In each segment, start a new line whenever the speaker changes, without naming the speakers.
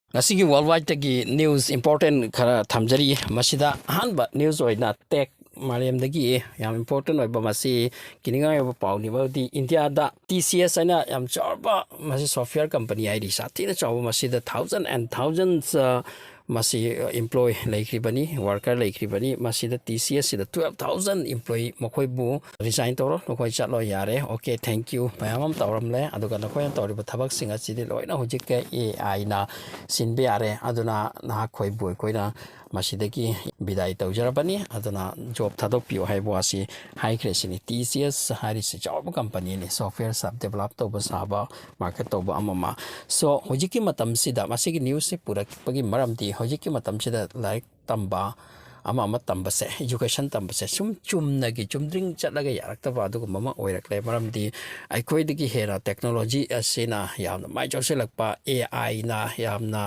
Ngasigi worldwide tagi news important khara thamjari masida hanba news oina tech Mariam dagi yam important oiba masi kininga yoba pawni badi India da TCS aina yam chawba masi software company ai ri sathina chawba masida thousands and thousands masi employee laikribani worker laikribani masida TCS sida 12,000 employee mokoi bu resign toro nokoi chatlo yare okay thank you mayamam tawramle aduga nokoi tawriba thabak singa chidi loina hojike AI na sinbe yare aduna na khoi bu koina masidagi bidai tawjarabani aduna job thadopio haibo asi high crescent TCS harisi job company ni software sub develop toba saba market toba amama so hojiki matam sida masigi news se pura pagi maramti hojiki matam sida like tamba ama tambase education tambase sum chumnagi chumdring chatlaga yaraktaba adu mama oirakle maramdi aikhoidagi hera technology asina yamna mai joselakpa AI na yamna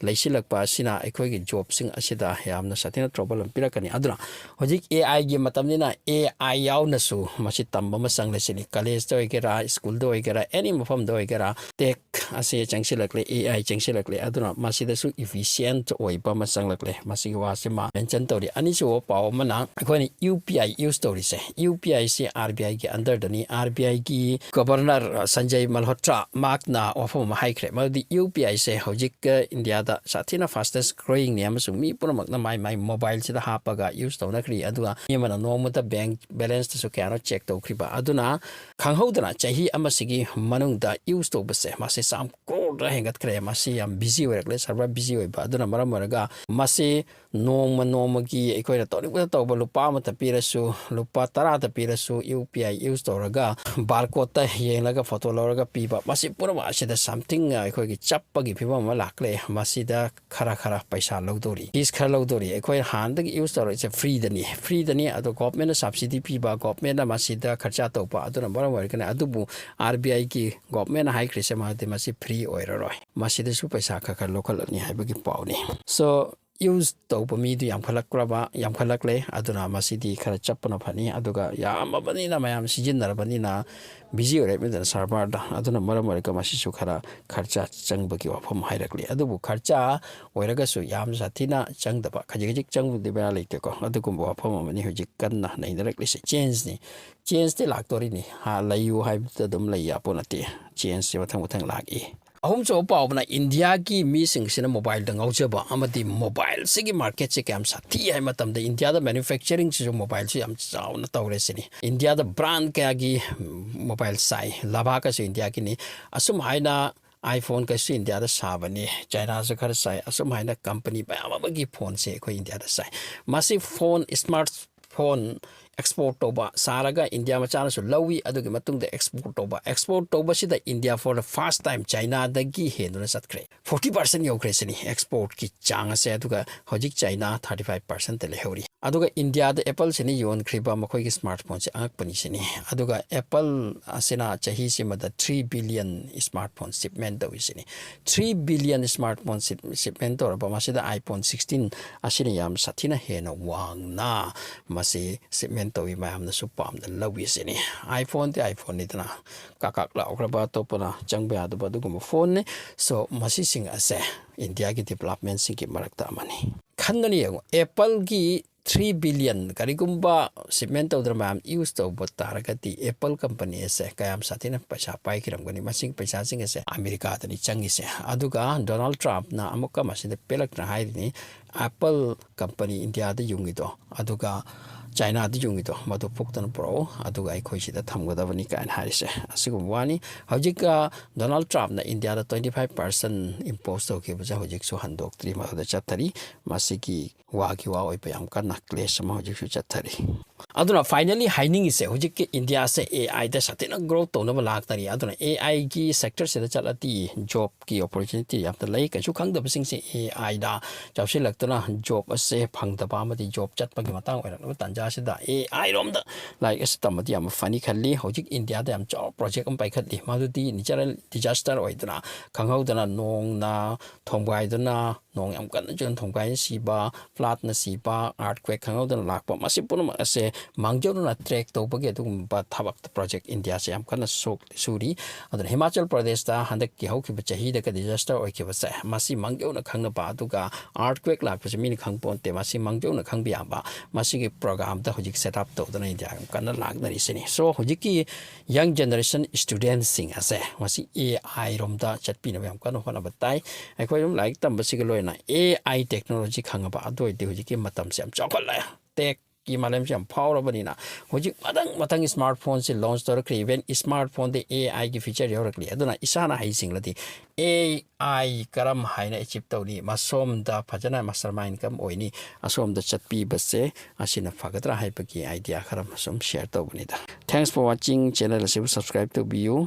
leisilakpa asina aikhoigi job sing asida yamna satina trouble pirakani aduna hojik AI gi matamnina AI yauna su masi tamba masang lesini college do igera school do igera any mafam do igera tech ase changsilakle AI changsilakle aduna masida su efficient oiba masang lakle masi wasima mention tori ani so paw mana akhoni UPI use tori se UPI se RBI ki under dani RBI ki governor Sanjay Malhotra makna ofom haikre madi UPI se hojik India da sathina fastest growing ni amasung mi punamak na my mobile sida hapaga use tawna kri aduna yemana nomuta bank balance to kano check to kriba aduna khanghodana chahi amasigi manung da use to base mase sam ko ra hengat kre masi am busy work le server busy oi ba aduna maram maraga mase nomagi aikoina tawni tawba lupa mata pirasu lupa tara ta pirasu UPI use toraga barcode ta yelaga photo loraga piba masi pura asida something aikoigi chappagi piba ma lakle masida khara paisa lodori is khara lodori aikoi handagi use tor is free dani ado government subsidy piba government masida kharcha topa aduna bara warikane adubu RBI ki government high crise ma de masi free oiraroi masida su paisa khara local ni haibagi pawni so use tawpa mi du yam khalakle aduna masidi khara chapna phani aduga yamabani na mayam sijinarabani na busy ore me server da aduna maramari ka masi su khara kharcha changbagi wafam hairakli adubu kharcha oiraga su yam sathina changdaba khajik changbu de ba leite ko adugum wafam mani hojik kanna nei directly se change de laktori ni ha layu haibta dum laya ponati change se wathang lagi ahum so pawna India ki mi sing mobile dang aujaba amadi mobile sigi market se kam sathi ai matam da India da manufacturing se mobile se am chauna tawre sini India da brand ka gi mobile sai laba ka se India ki ni asum haina iPhone ka se India da sabani China se khar sai asum haina company ba amagi phone se ko India da sai masi phone smartphone export toba saraga India machana su lawi adugi matung de export toba sida India for the first time China dagi henuna satkre 40% yokre sini export ki changa se aduga hojik China 35% tele hori aduga India da Apple sini yon kriba makoi ki smartphone se ang pani sini aduga Apple asena chahi sima da 3 billion smartphone shipment do sini 3 billion smartphone shipment or ba masida iPhone 16 asini yam sathina hena wangna masi shipment towi mayam na supam da lawi sini iPhone ni dana kakak la okraba topana changba adu badu gum phone ne so masi sing ase India ki development sing ki marakta mani khandani yango Apple ki 3 billion karigumba shipment to mayam use to botaragati Apple company ase kayam satina paisa pai kiram gani masing paisa sing ase America tani changi se aduga Donald Trump na amuka masinde pelak na haini Apple company India da yungido aduga China di jungido madu puktan pro aduga aikoi sida thamgadabani kan harise asigum wani hojika Donald Trump na India da 25% impose to ke buja hojik so handok tri ma da chatari masiki wagi wa oi payam kan nakles ma hojik su chatari aduna finally haining is hojik India se AI da satina growth to no lak tari aduna AI ki sector se da chalati job ki opportunity yam ta lai ka su khang da sing se AI da jawse laktana job ase phang da ba ma di job chat pa gi matang oi no tanja sida AI rom da like as tamati am funny khalli hojik India da am job project am pai khali ma du di natural disaster oi dana khang hau dana nong na thongbai dana ꯅꯣꯡ ꯌꯥꯝ ꯀꯟꯅ ꯆꯨꯅ ꯊꯣꯡꯒꯥꯏꯅ ꯁꯤꯕ ꯐ꯭ꯂꯥꯠꯅ ꯁꯤꯕ earthquake ꯈꯪꯍꯧꯗꯅ ꯂꯥꯛꯄ ꯃꯁꯤ ꯄꯨꯝꯅꯃꯛ ꯑꯁꯦ ꯃꯥꯡꯖꯧꯅꯅ ꯇ꯭ꯔꯦꯛ ꯇꯧꯕꯒꯤ ꯑꯗꯨꯒꯨꯝꯕ ꯊꯕꯛ ꯄ꯭ꯔꯣꯖꯦꯛ ꯏꯟꯗꯤꯌꯥꯁꯦ ꯌꯥꯝ ꯀꯟꯅ ꯁꯨꯔꯤ ꯑꯗꯨꯅ ꯍꯤꯃꯥꯆꯜ ꯄ꯭ꯔꯗꯦꯁꯇ ꯍꯟꯗꯛꯀꯤ ꯍꯧꯈꯤꯕ ꯆꯍꯤꯗꯒ ꯗꯤꯖꯥꯁꯇꯔ ꯑꯣꯏꯈꯤꯕꯁꯦ ꯃꯁꯤ ꯃꯥꯡꯖꯧꯅ ꯈꯪꯅꯕ ꯑꯗꯨꯒ ꯑꯥꯔꯠꯀ꯭ꯋꯦꯛ ꯂꯥꯛꯄꯁꯦ ꯃꯤꯅ ꯈꯪꯄꯣꯟꯇꯦ ꯃꯁꯤ ꯃꯥꯡꯖꯧꯅ ꯈꯪꯕ ꯌꯥꯕ ꯃꯁꯤꯒꯤ ꯄ꯭ꯔꯣꯒ꯭ꯔꯥꯝꯗ ꯍꯧꯖꯤꯛ ꯁꯦꯠ ꯑꯞ ꯇꯧꯗꯨꯅ ꯏꯟꯗꯤꯌꯥ ꯌꯥꯝ ꯀꯟꯅ ꯂꯥꯛꯅꯔꯤꯁꯤꯅꯤ ꯁꯣ ꯍꯧꯖꯤꯛꯀꯤ ꯌꯪ ꯖꯦꯅꯦꯔꯦꯁꯟ ꯁ꯭ꯇꯨꯗꯦꯟꯁꯤꯡ ꯑꯁꯦ ꯃꯁꯤ ꯔꯣꯝꯗ ꯆꯠꯄꯤꯅꯕ ꯌꯥꯝ ꯀꯟꯅ ꯍꯣꯠꯅꯕ ꯇꯥꯏ ꯑꯩꯈꯣꯏ ꯑꯗꯨꯝ ꯂꯥꯏꯔꯤꯛ ꯇꯝꯕꯁꯤꯒ ꯂꯣꯏꯅ ꯇꯦꯛꯅꯣꯂꯣꯖꯤ ꯈꯪꯉꯕ ꯑꯗꯨ ꯑꯣꯏꯔꯗꯤ ꯍꯧꯖꯤꯛꯀꯤ ꯃꯇꯝꯁꯦ ꯌꯥꯝ ꯆꯥꯎꯈꯠꯂꯦ ꯇꯦꯛꯀꯤ ꯃꯥꯂꯦꯝꯁꯦ ꯌꯥꯝ ꯐꯥꯎꯔꯕꯅꯤꯅ ꯍꯧꯖꯤꯛ ꯃꯊꯪ ꯁ꯭ꯃꯥꯔꯠ ꯐꯣꯟꯁꯦ ꯂꯣꯟꯆ ꯇꯧꯔꯛꯈ꯭ꯔꯦ ꯏꯚꯦꯟ ꯁ꯭ꯃꯥꯔꯠ ꯐꯣꯟꯗ ꯒꯤ ꯐꯤꯆꯔ ꯌꯧꯔꯛꯂꯤ ꯑꯗꯨꯅ ꯏꯁꯥꯅ ꯍꯩꯁꯤꯡꯂꯗꯤ ꯀꯔꯝ ꯍꯥꯏꯅ ꯑꯦꯆꯤꯞ ꯇꯧꯅꯤ ꯃꯁꯣꯝꯗ ꯐꯖꯅ ꯃꯥꯁꯇꯔ ꯃꯥꯏꯟ ꯀꯝ ꯑꯣꯏꯅꯤ ꯑꯁꯣꯝꯗ ꯆꯠꯄꯤꯕꯁꯦ ꯑꯁꯤꯅ ꯐꯒꯗ꯭ꯔꯥ ꯍꯥꯏꯕꯒꯤ ꯑꯥꯏꯗꯤꯌꯥ ꯈꯔ ꯁꯨꯝ ꯁꯤꯌꯔ ꯇꯧꯕꯅꯤꯗ ꯊꯦꯡꯛꯁ ꯐꯣꯔ ꯋꯥꯆꯤꯡ ꯆꯦꯅꯦꯜ ꯑꯁꯤꯕꯨ ꯁꯕꯁꯀ꯭ꯔꯥꯏꯕ ꯇꯧꯕꯤꯌꯨ